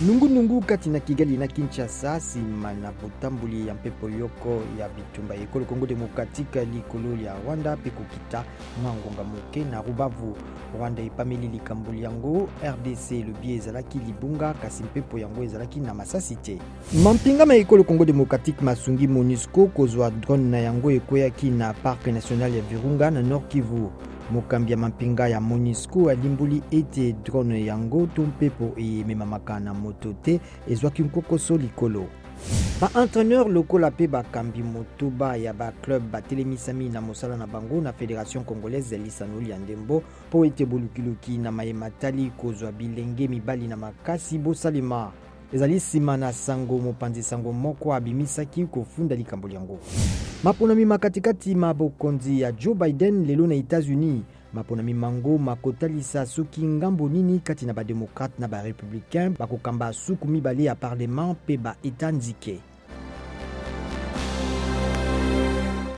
Nungu kati na Kigali na Kinshasa sima na botambuli ya mpepo yoko ya bitumba ekolo Congo Demokratika likolo ya Rwanda pe kokita mwangonga moke na Rubavu. Rwanda epameli likambuli yango, RDC lobi ezalaki libunga kasi mpepo yango ezalaki na masasi te. Mampinga ma ekolo Congo Demokratique masungi MONUSCO kozwa drone na yango ekoyaki na Parc National ya Virunga na Nord Kivu. Mokambi ya mampinga ya MONUSCO alimbuli ete drone yango to mpepo ememamaka na moto te ezwaki nkokoso likolo. Ba entraîneur lokola pe bakambi motoba ya ba club batelemisami na mosala na bango na Fédération Congolaise Lisanoli ya ndembo po ete bolukiluki na mayematali kozwa bilenge mibali na makasi bosalema. Ezali sima na sango mopanzi sango moko abimisaki kofunda likamboli yango. Maponami makatikati mabokonzi ya Joe Biden lelo na États-Unis. Maponami mango makotalisa soki ngambo nini kati na ba démocrate na ba républicain bakokamba suku mibale ya parlement pe ba etat nzike.